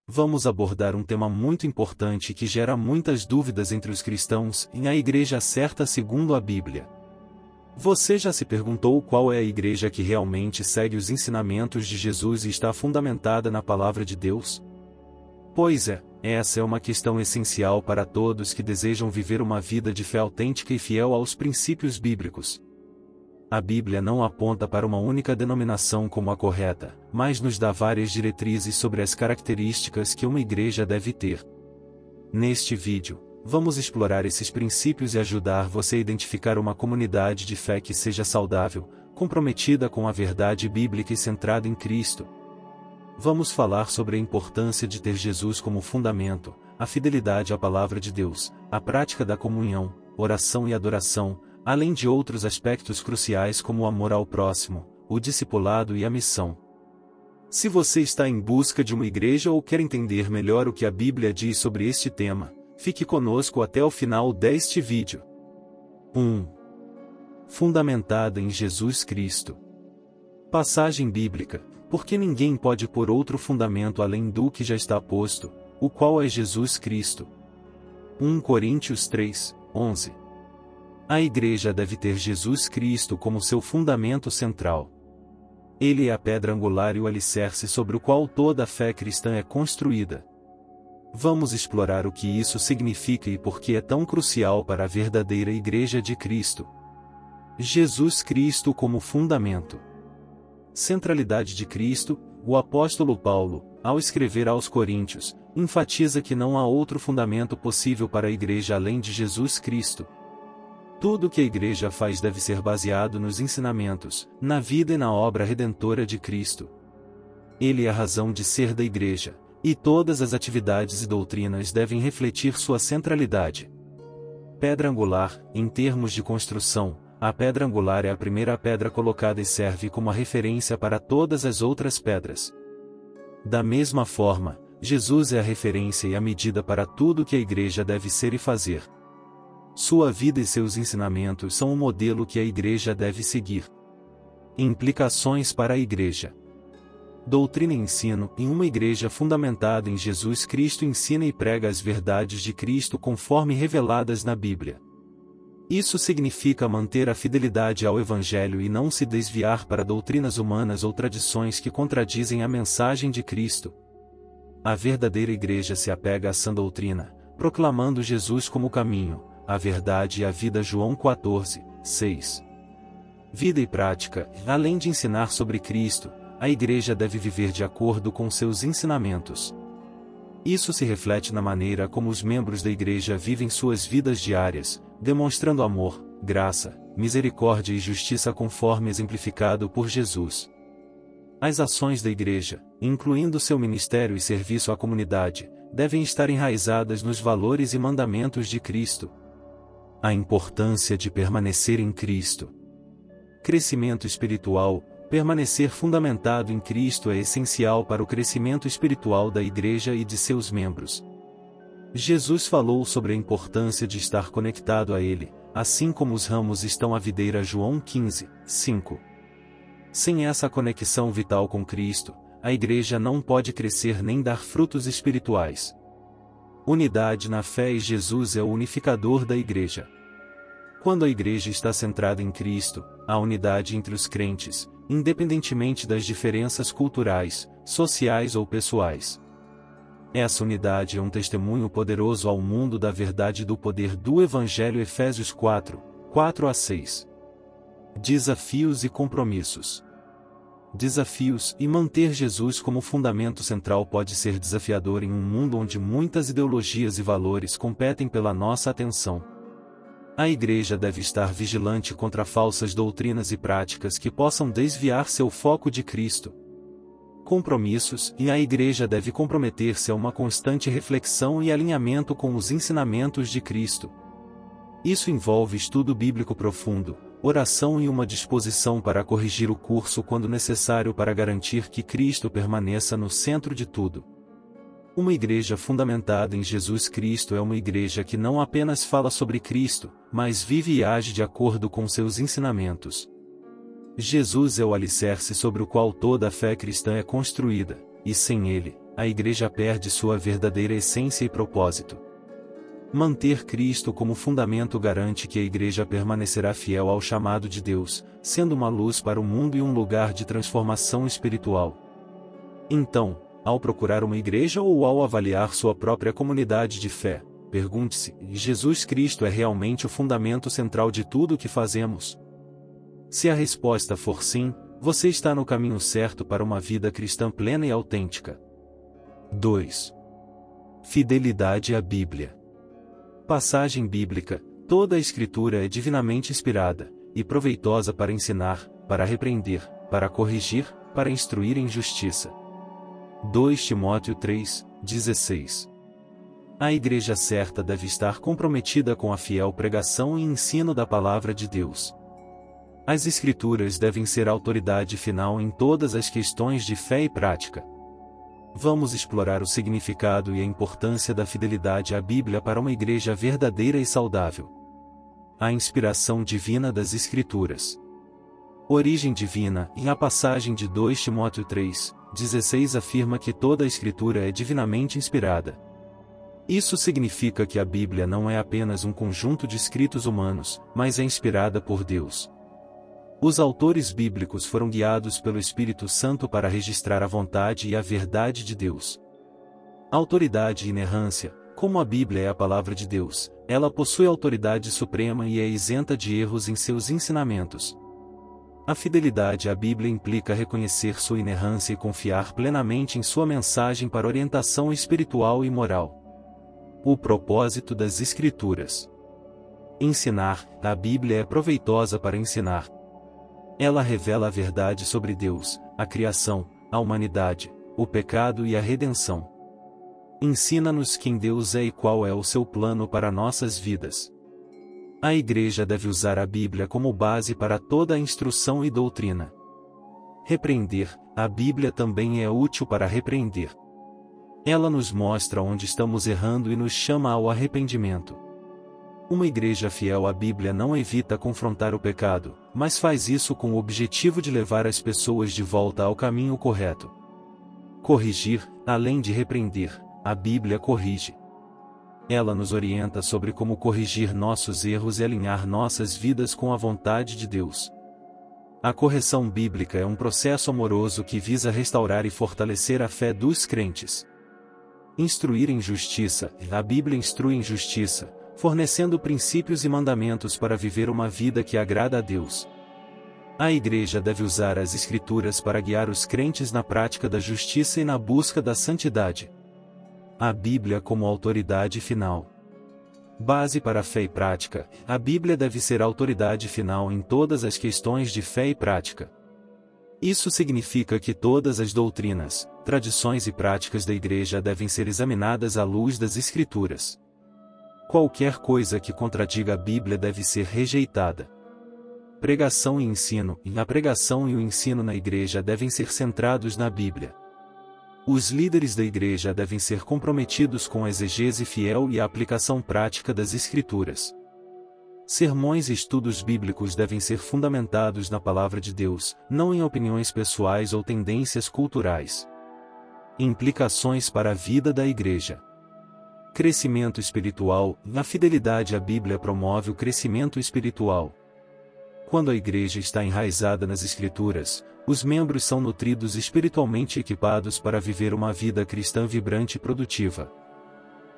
vamos abordar um tema muito importante que gera muitas dúvidas entre os cristãos em a igreja certa segundo a Bíblia. Você já se perguntou qual é a igreja que realmente segue os ensinamentos de Jesus e está fundamentada na palavra de Deus? Pois é, essa é uma questão essencial para todos que desejam viver uma vida de fé autêntica e fiel aos princípios bíblicos. A Bíblia não aponta para uma única denominação como a correta, mas nos dá várias diretrizes sobre as características que uma igreja deve ter. Neste vídeo, vamos explorar esses princípios e ajudar você a identificar uma comunidade de fé que seja saudável, comprometida com a verdade bíblica e centrada em Cristo. Vamos falar sobre a importância de ter Jesus como fundamento, a fidelidade à palavra de Deus, a prática da comunhão, oração e adoração, além de outros aspectos cruciais como o amor ao próximo, o discipulado e a missão. Se você está em busca de uma igreja ou quer entender melhor o que a Bíblia diz sobre este tema, fique conosco até o final deste vídeo. 1. Fundamentada em Jesus Cristo. Passagem bíblica: porque ninguém pode pôr outro fundamento além do que já está posto, o qual é Jesus Cristo. 1 Coríntios 3, 11. A igreja deve ter Jesus Cristo como seu fundamento central. Ele é a pedra angular e o alicerce sobre o qual toda a fé cristã é construída. Vamos explorar o que isso significa e por que é tão crucial para a verdadeira Igreja de Cristo. Jesus Cristo como fundamento. Centralidade de Cristo. O apóstolo Paulo, ao escrever aos Coríntios, enfatiza que não há outro fundamento possível para a Igreja além de Jesus Cristo. Tudo o que a Igreja faz deve ser baseado nos ensinamentos, na vida e na obra redentora de Cristo. Ele é a razão de ser da Igreja, e todas as atividades e doutrinas devem refletir sua centralidade. Pedra angular. Em termos de construção, a pedra angular é a primeira pedra colocada e serve como a referência para todas as outras pedras. Da mesma forma, Jesus é a referência e a medida para tudo o que a Igreja deve ser e fazer. Sua vida e seus ensinamentos são o modelo que a Igreja deve seguir. Implicações para a Igreja. Doutrina e ensino. Em uma igreja fundamentada em Jesus Cristo ensina e prega as verdades de Cristo conforme reveladas na Bíblia. Isso significa manter a fidelidade ao Evangelho e não se desviar para doutrinas humanas ou tradições que contradizem a mensagem de Cristo. A verdadeira igreja se apega à sã doutrina, proclamando Jesus como o caminho, a verdade e a vida. João 14, 6. Vida e prática. Além de ensinar sobre Cristo, a igreja deve viver de acordo com seus ensinamentos. Isso se reflete na maneira como os membros da igreja vivem suas vidas diárias, demonstrando amor, graça, misericórdia e justiça conforme exemplificado por Jesus. As ações da igreja, incluindo seu ministério e serviço à comunidade, devem estar enraizadas nos valores e mandamentos de Cristo. A importância de permanecer em Cristo. Crescimento espiritual. Permanecer fundamentado em Cristo é essencial para o crescimento espiritual da igreja e de seus membros. Jesus falou sobre a importância de estar conectado a Ele, assim como os ramos estão à videira. João 15, 5. Sem essa conexão vital com Cristo, a igreja não pode crescer nem dar frutos espirituais. Unidade na fé. E Jesus é o unificador da igreja. Quando a igreja está centrada em Cristo, há unidade entre os crentes, independentemente das diferenças culturais, sociais ou pessoais. Essa unidade é um testemunho poderoso ao mundo da verdade e do poder do Evangelho. Efésios 4, 4 a 6. Desafios e compromissos. Desafios. E manter Jesus como fundamento central pode ser desafiador em um mundo onde muitas ideologias e valores competem pela nossa atenção. A igreja deve estar vigilante contra falsas doutrinas e práticas que possam desviar seu foco de Cristo. Compromissos. E a igreja deve comprometer-se a uma constante reflexão e alinhamento com os ensinamentos de Cristo. Isso envolve estudo bíblico profundo, oração e uma disposição para corrigir o curso quando necessário para garantir que Cristo permaneça no centro de tudo. Uma igreja fundamentada em Jesus Cristo é uma igreja que não apenas fala sobre Cristo, mas vive e age de acordo com seus ensinamentos. Jesus é o alicerce sobre o qual toda a fé cristã é construída, e sem ele, a Igreja perde sua verdadeira essência e propósito. Manter Cristo como fundamento garante que a Igreja permanecerá fiel ao chamado de Deus, sendo uma luz para o mundo e um lugar de transformação espiritual. Então, ao procurar uma igreja ou ao avaliar sua própria comunidade de fé, pergunte-se: Jesus Cristo é realmente o fundamento central de tudo o que fazemos? Se a resposta for sim, você está no caminho certo para uma vida cristã plena e autêntica. 2. Fidelidade à Bíblia. Passagem bíblica: toda a Escritura é divinamente inspirada e proveitosa para ensinar, para repreender, para corrigir, para instruir em justiça. 2 Timóteo 3:16. A Igreja certa deve estar comprometida com a fiel pregação e ensino da Palavra de Deus. As Escrituras devem ser a autoridade final em todas as questões de fé e prática. Vamos explorar o significado e a importância da fidelidade à Bíblia para uma igreja verdadeira e saudável. A inspiração divina das Escrituras. Origem divina. Em a passagem de 2 Timóteo 3:16 afirma que toda a Escritura é divinamente inspirada. Isso significa que a Bíblia não é apenas um conjunto de escritos humanos, mas é inspirada por Deus. Os autores bíblicos foram guiados pelo Espírito Santo para registrar a vontade e a verdade de Deus. Autoridade e inerrância. Como a Bíblia é a palavra de Deus, ela possui autoridade suprema e é isenta de erros em seus ensinamentos. A fidelidade à Bíblia implica reconhecer sua inerrância e confiar plenamente em sua mensagem para orientação espiritual e moral. O propósito das Escrituras. Ensinar. A Bíblia é proveitosa para ensinar. Ela revela a verdade sobre Deus, a criação, a humanidade, o pecado e a redenção. Ensina-nos quem Deus é e qual é o seu plano para nossas vidas. A Igreja deve usar a Bíblia como base para toda a instrução e doutrina. Repreender. A Bíblia também é útil para repreender. Ela nos mostra onde estamos errando e nos chama ao arrependimento. Uma igreja fiel à Bíblia não evita confrontar o pecado, mas faz isso com o objetivo de levar as pessoas de volta ao caminho correto. Corrigir. Além de repreender, a Bíblia corrige. Ela nos orienta sobre como corrigir nossos erros e alinhar nossas vidas com a vontade de Deus. A correção bíblica é um processo amoroso que visa restaurar e fortalecer a fé dos crentes. Instruir em justiça. A Bíblia instrui em justiça, fornecendo princípios e mandamentos para viver uma vida que agrada a Deus. A Igreja deve usar as Escrituras para guiar os crentes na prática da justiça e na busca da santidade. A Bíblia como autoridade final. Base para a fé e prática. A Bíblia deve ser a autoridade final em todas as questões de fé e prática. Isso significa que todas as doutrinas, tradições e práticas da Igreja devem ser examinadas à luz das Escrituras. Qualquer coisa que contradiga a Bíblia deve ser rejeitada. Pregação e ensino. A pregação e o ensino na Igreja devem ser centrados na Bíblia. Os líderes da Igreja devem ser comprometidos com a exegese fiel e a aplicação prática das Escrituras. Sermões e estudos bíblicos devem ser fundamentados na Palavra de Deus, não em opiniões pessoais ou tendências culturais. Implicações para a vida da Igreja. Crescimento espiritual. A fidelidade à Bíblia promove o crescimento espiritual. Quando a Igreja está enraizada nas Escrituras, os membros são nutridos espiritualmente e equipados para viver uma vida cristã vibrante e produtiva.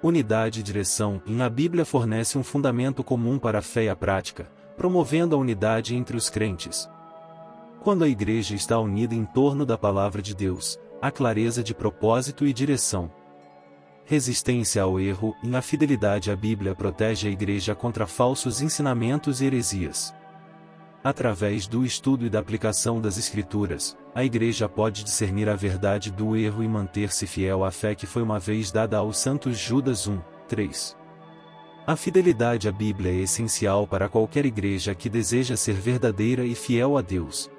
Unidade e direção. A Bíblia fornece um fundamento comum para a fé e a prática, promovendo a unidade entre os crentes. Quando a Igreja está unida em torno da Palavra de Deus, há clareza de propósito e direção. Resistência ao erro. A fidelidade à Bíblia protege a Igreja contra falsos ensinamentos e heresias. Através do estudo e da aplicação das Escrituras, a Igreja pode discernir a verdade do erro e manter-se fiel à fé que foi uma vez dada aos santos. Judas 1:3. A fidelidade à Bíblia é essencial para qualquer igreja que deseja ser verdadeira e fiel a Deus.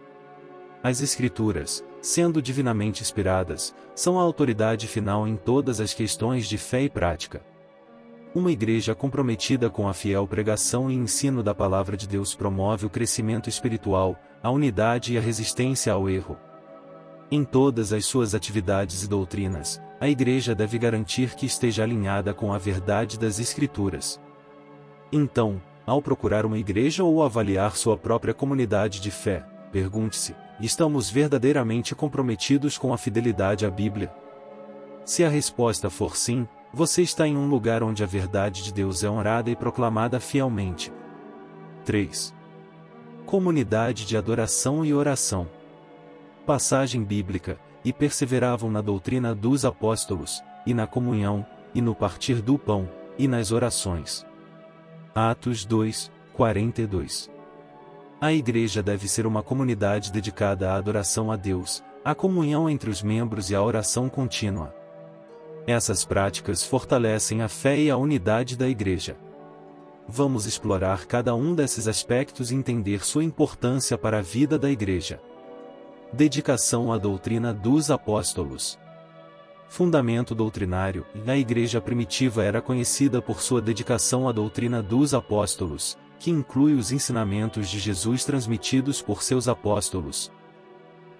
As Escrituras, sendo divinamente inspiradas, são a autoridade final em todas as questões de fé e prática. Uma igreja comprometida com a fiel pregação e ensino da Palavra de Deus promove o crescimento espiritual, a unidade e a resistência ao erro. Em todas as suas atividades e doutrinas, a igreja deve garantir que esteja alinhada com a verdade das Escrituras. Então, ao procurar uma igreja ou avaliar sua própria comunidade de fé, pergunte-se: estamos verdadeiramente comprometidos com a fidelidade à Bíblia? Se a resposta for sim, você está em um lugar onde a verdade de Deus é honrada e proclamada fielmente. 3. Comunidade de adoração e oração. Passagem bíblica: e perseveravam na doutrina dos apóstolos, e na comunhão, e no partir do pão, e nas orações. Atos 2, 42. A igreja deve ser uma comunidade dedicada à adoração a Deus, à comunhão entre os membros e à oração contínua. Essas práticas fortalecem a fé e a unidade da igreja. Vamos explorar cada um desses aspectos e entender sua importância para a vida da igreja. Dedicação à doutrina dos apóstolos. Fundamento doutrinário: a igreja primitiva era conhecida por sua dedicação à doutrina dos apóstolos, que inclui os ensinamentos de Jesus transmitidos por seus apóstolos.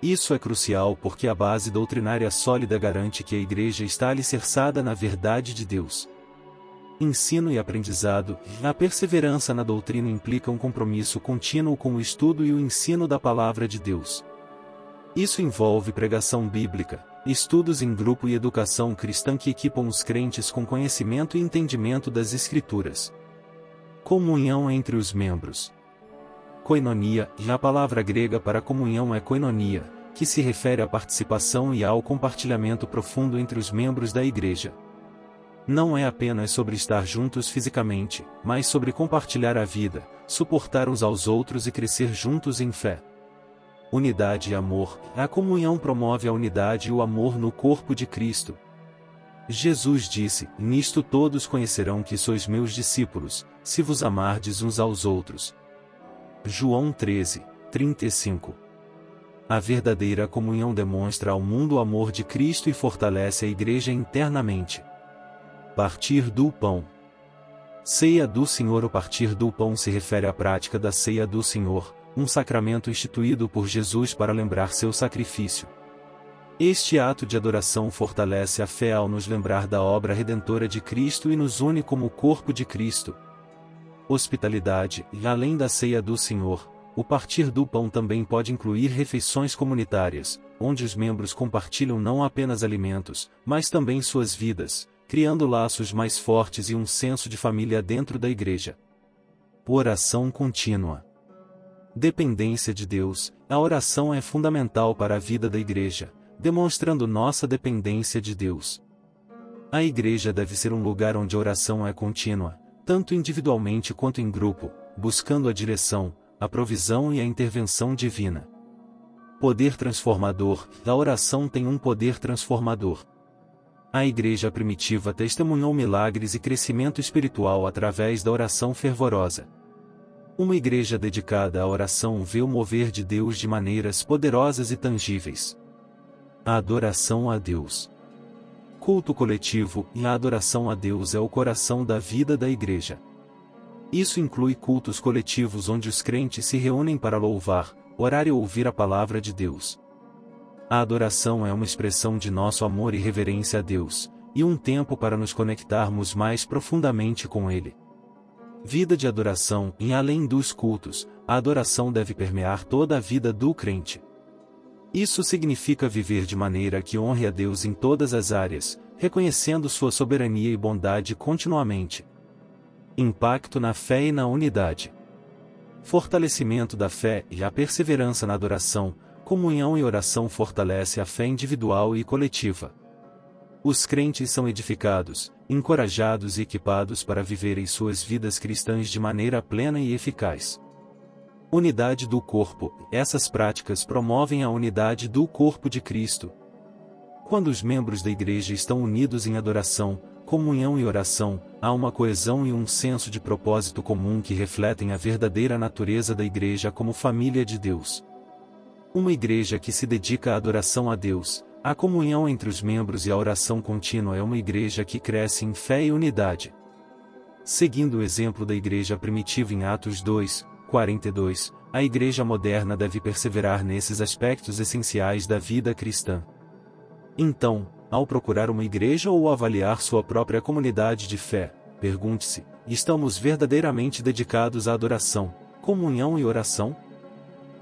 Isso é crucial porque a base doutrinária sólida garante que a igreja está alicerçada na verdade de Deus. Ensino e aprendizado: a perseverança na doutrina implica um compromisso contínuo com o estudo e o ensino da palavra de Deus. Isso envolve pregação bíblica, estudos em grupo e educação cristã que equipam os crentes com conhecimento e entendimento das Escrituras. Comunhão entre os membros. Koinonia: a palavra grega para comunhão é koinonia, que se refere à participação e ao compartilhamento profundo entre os membros da igreja. Não é apenas sobre estar juntos fisicamente, mas sobre compartilhar a vida, suportar uns aos outros e crescer juntos em fé. Unidade e amor: a comunhão promove a unidade e o amor no corpo de Cristo. Jesus disse: nisto todos conhecerão que sois meus discípulos, se vos amardes uns aos outros. João 13, 35. A verdadeira comunhão demonstra ao mundo o amor de Cristo e fortalece a igreja internamente. Partir do pão. Ceia do Senhor. O partir do pão se refere à prática da ceia do Senhor, um sacramento instituído por Jesus para lembrar seu sacrifício. Este ato de adoração fortalece a fé ao nos lembrar da obra redentora de Cristo e nos une como o corpo de Cristo. Hospitalidade: além da ceia do Senhor, o partir do pão também pode incluir refeições comunitárias, onde os membros compartilham não apenas alimentos, mas também suas vidas, criando laços mais fortes e um senso de família dentro da igreja. Oração contínua. Dependência de Deus: a oração é fundamental para a vida da igreja, demonstrando nossa dependência de Deus. A igreja deve ser um lugar onde a oração é contínua, tanto individualmente quanto em grupo, buscando a direção, a provisão e a intervenção divina. Poder transformador: a oração tem um poder transformador. A igreja primitiva testemunhou milagres e crescimento espiritual através da oração fervorosa. Uma igreja dedicada à oração vê o mover de Deus de maneiras poderosas e tangíveis. A adoração a Deus. Culto coletivo: a adoração a Deus é o coração da vida da igreja. Isso inclui cultos coletivos onde os crentes se reúnem para louvar, orar e ouvir a palavra de Deus. A adoração é uma expressão de nosso amor e reverência a Deus, e um tempo para nos conectarmos mais profundamente com Ele. Vida de adoração: e além dos cultos, a adoração deve permear toda a vida do crente. Isso significa viver de maneira que honre a Deus em todas as áreas, reconhecendo sua soberania e bondade continuamente. Impacto na fé e na unidade. Fortalecimento da fé e a perseverança na adoração. Comunhão e oração fortalece a fé individual e coletiva. Os crentes são edificados, encorajados e equipados para viverem suas vidas cristãs de maneira plena e eficaz. Unidade do corpo: essas práticas promovem a unidade do corpo de Cristo. Quando os membros da igreja estão unidos em adoração, comunhão e oração, há uma coesão e um senso de propósito comum que refletem a verdadeira natureza da igreja como família de Deus. Uma igreja que se dedica à adoração a Deus, à comunhão entre os membros e à oração contínua é uma igreja que cresce em fé e unidade. Seguindo o exemplo da igreja primitiva em Atos 2, 42, a igreja moderna deve perseverar nesses aspectos essenciais da vida cristã. Então, ao procurar uma igreja ou avaliar sua própria comunidade de fé, pergunte-se: estamos verdadeiramente dedicados à adoração, comunhão e oração?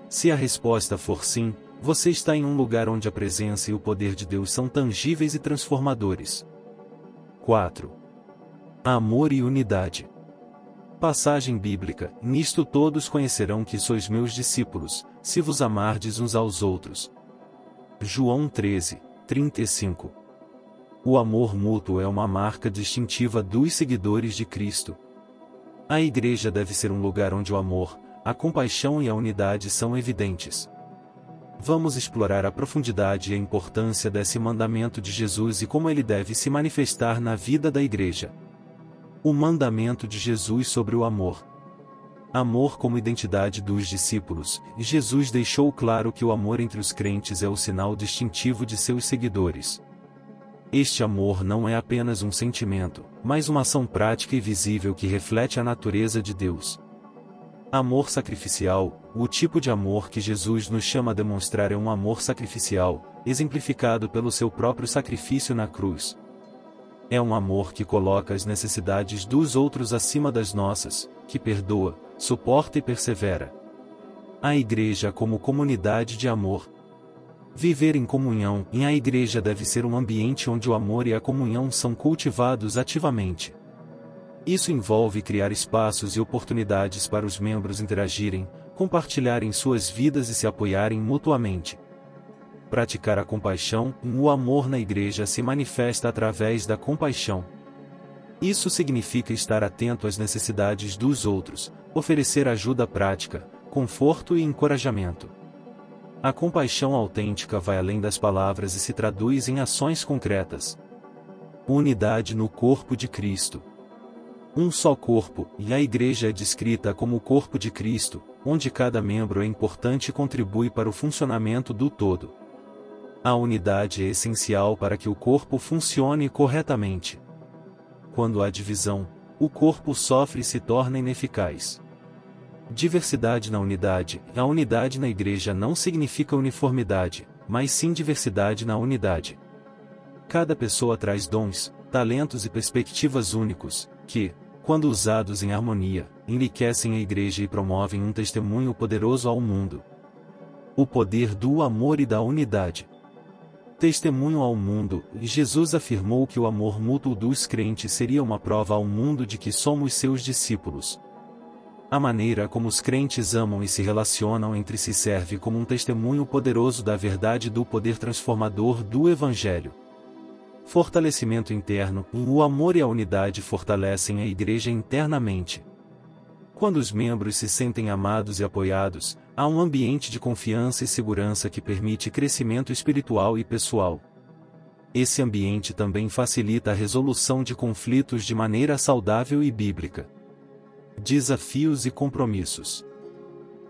Se a resposta for sim, você está em um lugar onde a presença e o poder de Deus são tangíveis e transformadores. 4. Amor e unidade. Passagem bíblica: nisto todos conhecerão que sois meus discípulos, se vos amardes uns aos outros. João 13, 35. O amor mútuo é uma marca distintiva dos seguidores de Cristo. A igreja deve ser um lugar onde o amor, a compaixão e a unidade são evidentes. Vamos explorar a profundidade e a importância desse mandamento de Jesus e como ele deve se manifestar na vida da igreja. O mandamento de Jesus sobre o amor. Amor como identidade dos discípulos. Jesus deixou claro que o amor entre os crentes é o sinal distintivo de seus seguidores. Este amor não é apenas um sentimento, mas uma ação prática e visível que reflete a natureza de Deus. Amor sacrificial. O tipo de amor que Jesus nos chama a demonstrar é um amor sacrificial, exemplificado pelo seu próprio sacrifício na cruz. É um amor que coloca as necessidades dos outros acima das nossas, que perdoa, suporta e persevera. A igreja como comunidade de amor. Viver em comunhão. A igreja deve ser um ambiente onde o amor e a comunhão são cultivados ativamente. Isso envolve criar espaços e oportunidades para os membros interagirem, compartilharem suas vidas e se apoiarem mutuamente. Praticar a compaixão. O amor na igreja se manifesta através da compaixão. Isso significa estar atento às necessidades dos outros, oferecer ajuda prática, conforto e encorajamento. A compaixão autêntica vai além das palavras e se traduz em ações concretas. Unidade no corpo de Cristo. Um só corpo, e a igreja é descrita como o corpo de Cristo, onde cada membro é importante e contribui para o funcionamento do todo. A unidade é essencial para que o corpo funcione corretamente. Quando há divisão, o corpo sofre e se torna ineficaz. Diversidade na unidade. A unidade na igreja não significa uniformidade, mas sim diversidade na unidade. Cada pessoa traz dons, talentos e perspectivas únicos, que, quando usados em harmonia, enriquecem a igreja e promovem um testemunho poderoso ao mundo. O poder do amor e da unidade. Testemunho ao mundo. Jesus afirmou que o amor mútuo dos crentes seria uma prova ao mundo de que somos seus discípulos. A maneira como os crentes amam e se relacionam entre si serve como um testemunho poderoso da verdade do poder transformador do Evangelho. Fortalecimento interno. O amor e a unidade fortalecem a igreja internamente. Quando os membros se sentem amados e apoiados, há um ambiente de confiança e segurança que permite crescimento espiritual e pessoal. Esse ambiente também facilita a resolução de conflitos de maneira saudável e bíblica. Desafios e compromissos.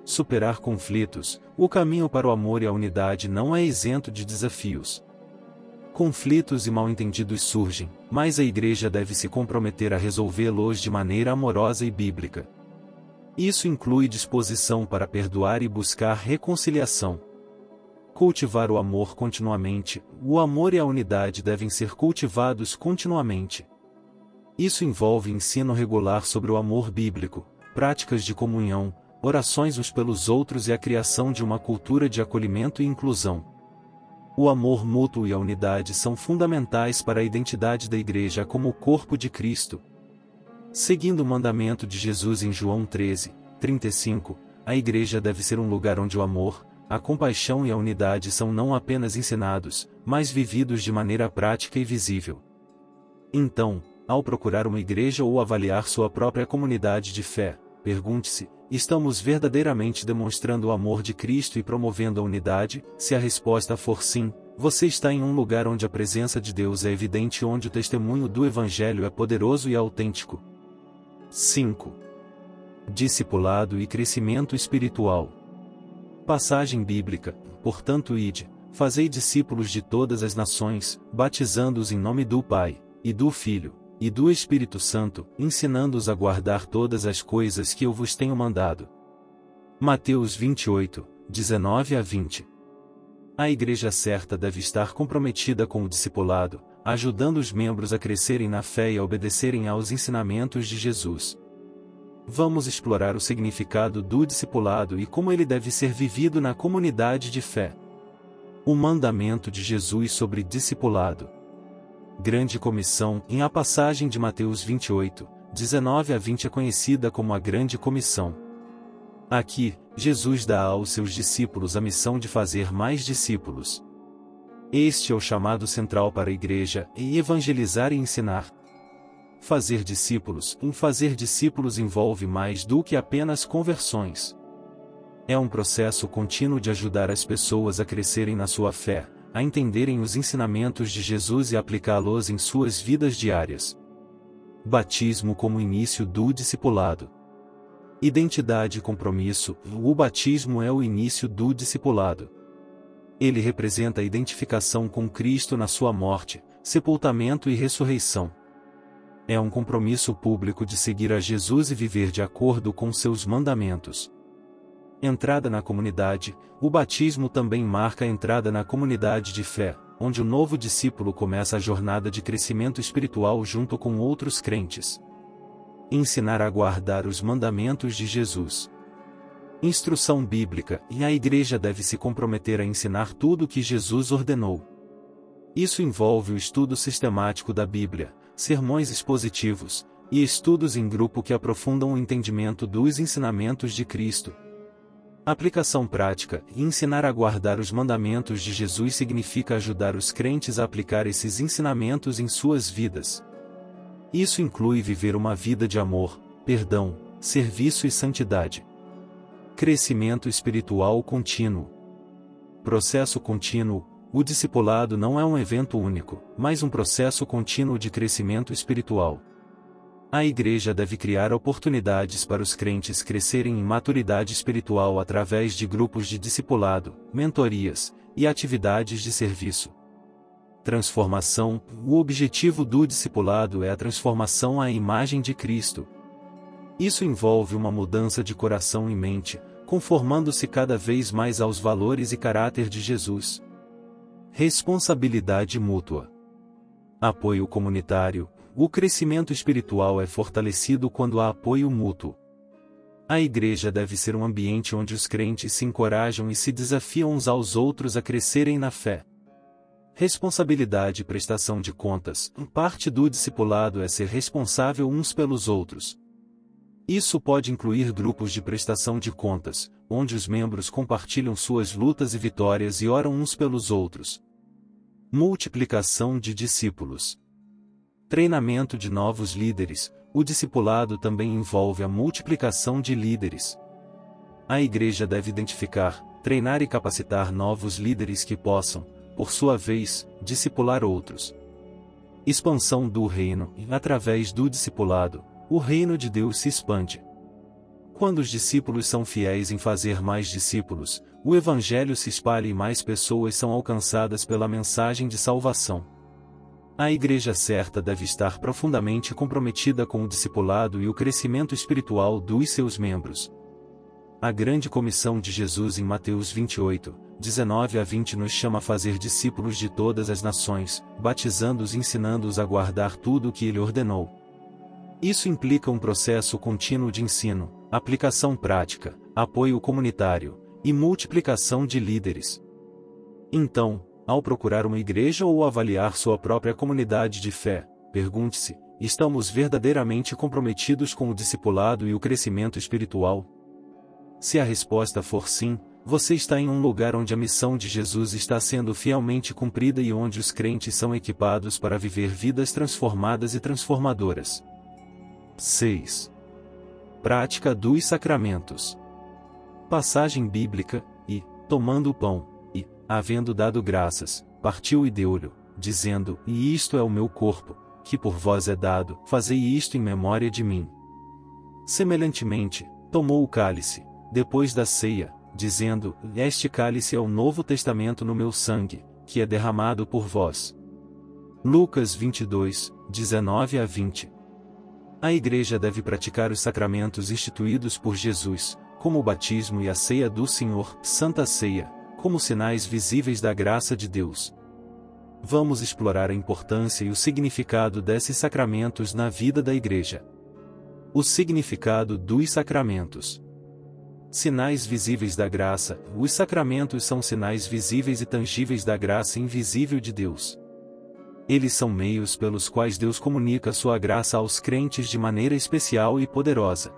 Superar conflitos. O caminho para o amor e a unidade não é isento de desafios. Conflitos e mal-entendidos surgem, mas a igreja deve se comprometer a resolvê-los de maneira amorosa e bíblica. Isso inclui disposição para perdoar e buscar reconciliação. Cultivar o amor continuamente. O amor e a unidade devem ser cultivados continuamente. Isso envolve ensino regular sobre o amor bíblico, práticas de comunhão, orações uns pelos outros e a criação de uma cultura de acolhimento e inclusão. O amor mútuo e a unidade são fundamentais para a identidade da igreja como o corpo de Cristo. Seguindo o mandamento de Jesus em João 13, 35, a igreja deve ser um lugar onde o amor, a compaixão e a unidade são não apenas ensinados, mas vividos de maneira prática e visível. Então, ao procurar uma igreja ou avaliar sua própria comunidade de fé, pergunte-se: estamos verdadeiramente demonstrando o amor de Cristo e promovendo a unidade? Se a resposta for sim, você está em um lugar onde a presença de Deus é evidente e onde o testemunho do Evangelho é poderoso e autêntico. 5. Discipulado e crescimento espiritual. Passagem bíblica: portanto ide, fazei discípulos de todas as nações, batizando-os em nome do Pai, e do Filho, e do Espírito Santo, ensinando-os a guardar todas as coisas que eu vos tenho mandado. Mateus 28, 19 a 20. A igreja certa deve estar comprometida com o discipulado, ajudando os membros a crescerem na fé e a obedecerem aos ensinamentos de Jesus. Vamos explorar o significado do discipulado e como ele deve ser vivido na comunidade de fé. O mandamento de Jesus sobre discipulado. Grande Comissão. Em a passagem de Mateus 28, 19 a 20 é conhecida como a Grande Comissão. Aqui, Jesus dá aos seus discípulos a missão de fazer mais discípulos. Este é o chamado central para a igreja, em evangelizar e ensinar. Fazer discípulos envolve mais do que apenas conversões. É um processo contínuo de ajudar as pessoas a crescerem na sua fé, a entenderem os ensinamentos de Jesus e aplicá-los em suas vidas diárias. Batismo como início do discipulado. Identidade e compromisso. O batismo é o início do discipulado. Ele representa a identificação com Cristo na sua morte, sepultamento e ressurreição. É um compromisso público de seguir a Jesus e viver de acordo com seus mandamentos. Entrada na comunidade. O batismo também marca a entrada na comunidade de fé, onde o novo discípulo começa a jornada de crescimento espiritual junto com outros crentes. Ensinar a guardar os mandamentos de Jesus. Instrução bíblica. E a igreja deve se comprometer a ensinar tudo o que Jesus ordenou. Isso envolve o estudo sistemático da Bíblia, sermões expositivos, e estudos em grupo que aprofundam o entendimento dos ensinamentos de Cristo. Aplicação prática. Ensinar a guardar os mandamentos de Jesus significa ajudar os crentes a aplicar esses ensinamentos em suas vidas. Isso inclui viver uma vida de amor, perdão, serviço e santidade. Crescimento espiritual contínuo. Processo contínuo. O discipulado não é um evento único, mas um processo contínuo de crescimento espiritual. A igreja deve criar oportunidades para os crentes crescerem em maturidade espiritual através de grupos de discipulado, mentorias e atividades de serviço. Transformação. O objetivo do discipulado é a transformação à imagem de Cristo. Isso envolve uma mudança de coração e mente, conformando-se cada vez mais aos valores e caráter de Jesus. Responsabilidade mútua. Apoio comunitário. O crescimento espiritual é fortalecido quando há apoio mútuo. A igreja deve ser um ambiente onde os crentes se encorajam e se desafiam uns aos outros a crescerem na fé. Responsabilidade e prestação de contas. Parte do discipulado é ser responsável uns pelos outros. Isso pode incluir grupos de prestação de contas, onde os membros compartilham suas lutas e vitórias e oram uns pelos outros. Multiplicação de discípulos. Treinamento de novos líderes. O discipulado também envolve a multiplicação de líderes. A igreja deve identificar, treinar e capacitar novos líderes que possam, por sua vez, discipular outros. Expansão do reino. Através do discipulado, o reino de Deus se expande. Quando os discípulos são fiéis em fazer mais discípulos, o evangelho se espalha e mais pessoas são alcançadas pela mensagem de salvação. A igreja certa deve estar profundamente comprometida com o discipulado e o crescimento espiritual dos seus membros. A grande comissão de Jesus em Mateus 28, 19 a 20 nos chama a fazer discípulos de todas as nações, batizando-os e ensinando-os a guardar tudo o que ele ordenou. Isso implica um processo contínuo de ensino, aplicação prática, apoio comunitário e multiplicação de líderes. Então, ao procurar uma igreja ou avaliar sua própria comunidade de fé, pergunte-se: estamos verdadeiramente comprometidos com o discipulado e o crescimento espiritual? Se a resposta for sim, você está em um lugar onde a missão de Jesus está sendo fielmente cumprida e onde os crentes são equipados para viver vidas transformadas e transformadoras. 6. Prática dos sacramentos. Passagem bíblica. E, tomando o pão, e, havendo dado graças, partiu e deu-lhe, dizendo: e isto é o meu corpo, que por vós é dado, fazei isto em memória de mim. Semelhantemente, tomou o cálice, depois da ceia, dizendo: este cálice é o novo testamento no meu sangue, que é derramado por vós. Lucas 22, 19 a 20. A igreja deve praticar os sacramentos instituídos por Jesus, como o batismo e a ceia do Senhor, Santa Ceia, como sinais visíveis da graça de Deus. Vamos explorar a importância e o significado desses sacramentos na vida da Igreja. O significado dos sacramentos. Sinais visíveis da graça. Os sacramentos são sinais visíveis e tangíveis da graça invisível de Deus. Eles são meios pelos quais Deus comunica sua graça aos crentes de maneira especial e poderosa.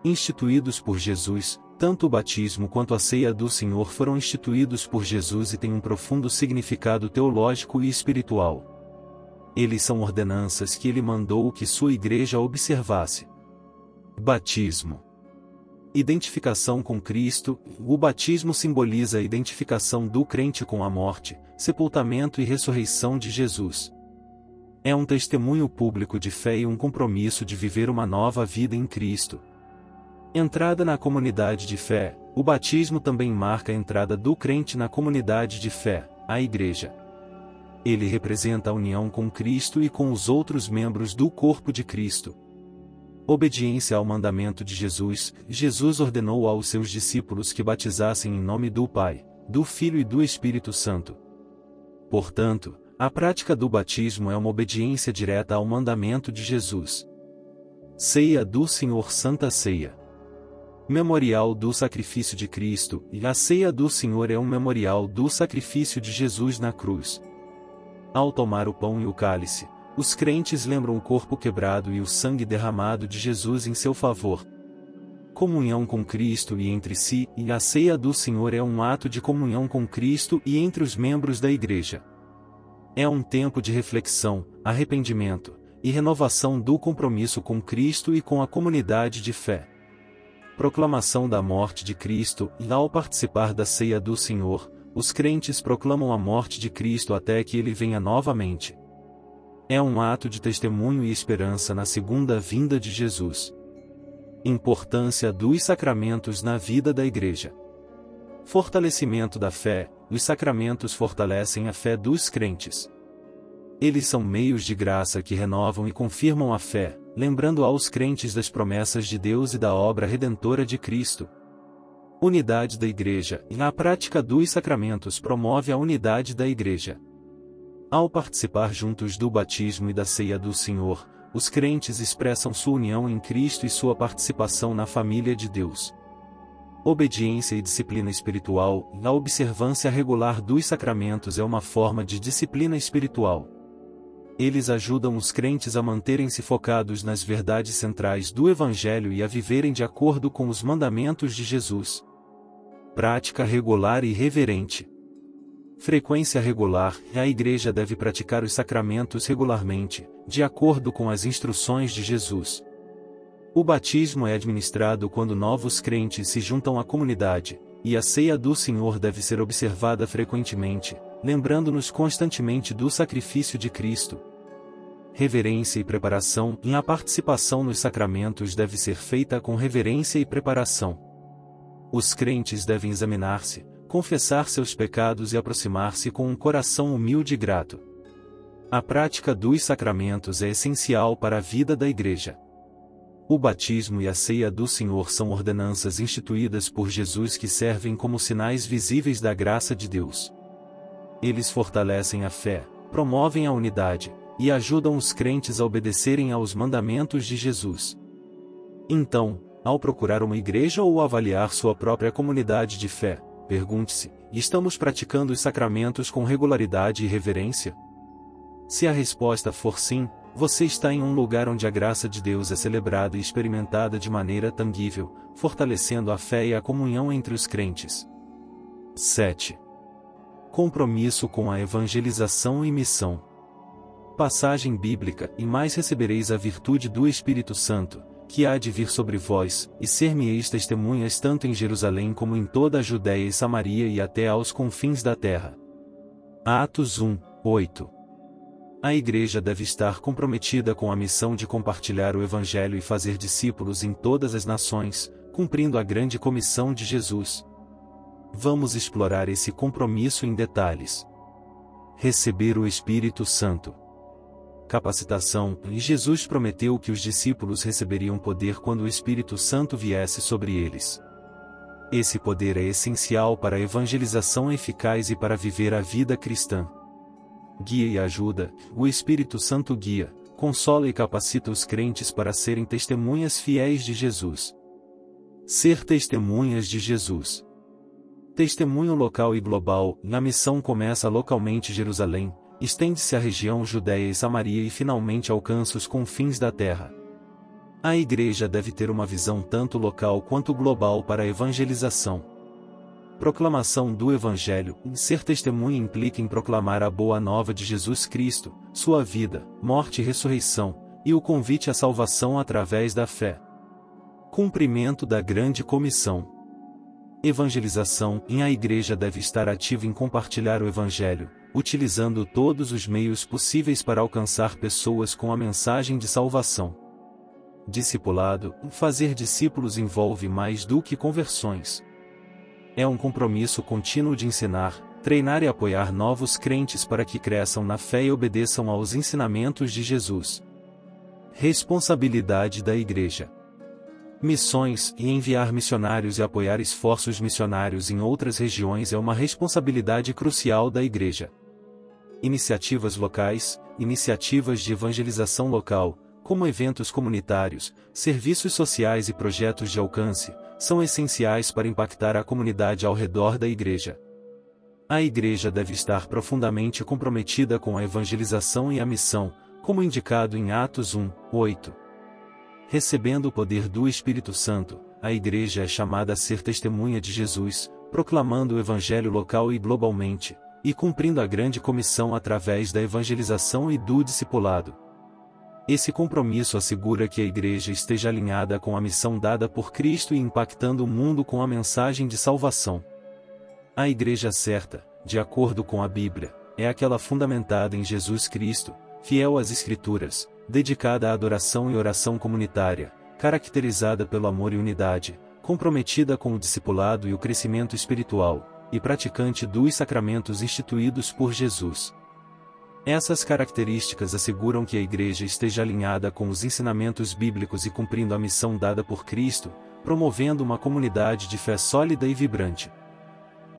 Instituídos por Jesus, tanto o batismo quanto a ceia do Senhor foram instituídos por Jesus e têm um profundo significado teológico e espiritual. Eles são ordenanças que ele mandou que sua Igreja observasse. Batismo. Identificação com Cristo. O batismo simboliza a identificação do crente com a morte, sepultamento e ressurreição de Jesus. É um testemunho público de fé e um compromisso de viver uma nova vida em Cristo. Entrada na comunidade de fé. O batismo também marca a entrada do crente na comunidade de fé, a Igreja. Ele representa a união com Cristo e com os outros membros do corpo de Cristo. Obediência ao mandamento de Jesus. Jesus ordenou aos seus discípulos que batizassem em nome do Pai, do Filho e do Espírito Santo. Portanto, a prática do batismo é uma obediência direta ao mandamento de Jesus. Ceia do Senhor. Santa Ceia. Memorial do sacrifício de Cristo. E a ceia do Senhor é um memorial do sacrifício de Jesus na cruz. Ao tomar o pão e o cálice, os crentes lembram o corpo quebrado e o sangue derramado de Jesus em seu favor. Comunhão com Cristo e entre si. E a ceia do Senhor é um ato de comunhão com Cristo e entre os membros da Igreja. É um tempo de reflexão, arrependimento e renovação do compromisso com Cristo e com a comunidade de fé. Proclamação da morte de Cristo. E ao participar da ceia do Senhor, os crentes proclamam a morte de Cristo até que ele venha novamente. É um ato de testemunho e esperança na segunda vinda de Jesus. Importância dos sacramentos na vida da Igreja. Fortalecimento da fé. Os sacramentos fortalecem a fé dos crentes. Eles são meios de graça que renovam e confirmam a fé, lembrando aos crentes das promessas de Deus e da obra redentora de Cristo. Unidade da Igreja. E a prática dos sacramentos promove a unidade da Igreja. Ao participar juntos do batismo e da ceia do Senhor, os crentes expressam sua união em Cristo e sua participação na família de Deus. Obediência e disciplina espiritual. A observância regular dos sacramentos é uma forma de disciplina espiritual. Eles ajudam os crentes a manterem-se focados nas verdades centrais do Evangelho e a viverem de acordo com os mandamentos de Jesus. Prática regular e reverente. Frequência regular. A Igreja deve praticar os sacramentos regularmente, de acordo com as instruções de Jesus. O batismo é administrado quando novos crentes se juntam à comunidade, e a ceia do Senhor deve ser observada frequentemente, lembrando-nos constantemente do sacrifício de Cristo. Reverência e preparação. A participação nos sacramentos deve ser feita com reverência e preparação. Os crentes devem examinar-se, confessar seus pecados e aproximar-se com um coração humilde e grato. A prática dos sacramentos é essencial para a vida da Igreja. O batismo e a ceia do Senhor são ordenanças instituídas por Jesus que servem como sinais visíveis da graça de Deus. Eles fortalecem a fé, promovem a unidade, e ajudam os crentes a obedecerem aos mandamentos de Jesus. Então, ao procurar uma igreja ou avaliar sua própria comunidade de fé, pergunte-se: estamos praticando os sacramentos com regularidade e reverência? Se a resposta for sim, você está em um lugar onde a graça de Deus é celebrada e experimentada de maneira tangível, fortalecendo a fé e a comunhão entre os crentes. 7. Compromisso com a evangelização e missão. Passagem bíblica: e mais recebereis a virtude do Espírito Santo, que há de vir sobre vós, e ser-me-eis testemunhas tanto em Jerusalém como em toda a Judéia e Samaria e até aos confins da terra. Atos 1, 8. A Igreja deve estar comprometida com a missão de compartilhar o Evangelho e fazer discípulos em todas as nações, cumprindo a grande comissão de Jesus. Vamos explorar esse compromisso em detalhes. Receber o Espírito Santo. Capacitação. E Jesus prometeu que os discípulos receberiam poder quando o Espírito Santo viesse sobre eles. Esse poder é essencial para a evangelização eficaz e para viver a vida cristã. Guia e ajuda, o Espírito Santo guia, consola e capacita os crentes para serem testemunhas fiéis de Jesus. Ser testemunhas de Jesus. Testemunho local e global. A missão começa localmente em Jerusalém, estende-se à região Judéia e Samaria e finalmente alcança os confins da terra. A igreja deve ter uma visão tanto local quanto global para a evangelização. Proclamação do Evangelho. Ser testemunha implica em proclamar a boa nova de Jesus Cristo, sua vida, morte e ressurreição, e o convite à salvação através da fé. Cumprimento da grande comissão. Evangelização. A igreja deve estar ativa em compartilhar o Evangelho, utilizando todos os meios possíveis para alcançar pessoas com a mensagem de salvação. Discipulado. Fazer discípulos envolve mais do que conversões. É um compromisso contínuo de ensinar, treinar e apoiar novos crentes para que cresçam na fé e obedeçam aos ensinamentos de Jesus. Responsabilidade da igreja. Missões e enviar missionários e apoiar esforços missionários em outras regiões é uma responsabilidade crucial da igreja. Iniciativas locais, iniciativas de evangelização local, como eventos comunitários, serviços sociais e projetos de alcance, são essenciais para impactar a comunidade ao redor da igreja. A igreja deve estar profundamente comprometida com a evangelização e a missão, como indicado em Atos 1:8. Recebendo o poder do Espírito Santo, a igreja é chamada a ser testemunha de Jesus, proclamando o evangelho local e globalmente, e cumprindo a grande comissão através da evangelização e do discipulado. Esse compromisso assegura que a igreja esteja alinhada com a missão dada por Cristo e impactando o mundo com a mensagem de salvação. A igreja certa, de acordo com a Bíblia, é aquela fundamentada em Jesus Cristo, fiel às Escrituras, dedicada à adoração e oração comunitária, caracterizada pelo amor e unidade, comprometida com o discipulado e o crescimento espiritual, e praticante dos sacramentos instituídos por Jesus. Essas características asseguram que a igreja esteja alinhada com os ensinamentos bíblicos e cumprindo a missão dada por Cristo, promovendo uma comunidade de fé sólida e vibrante.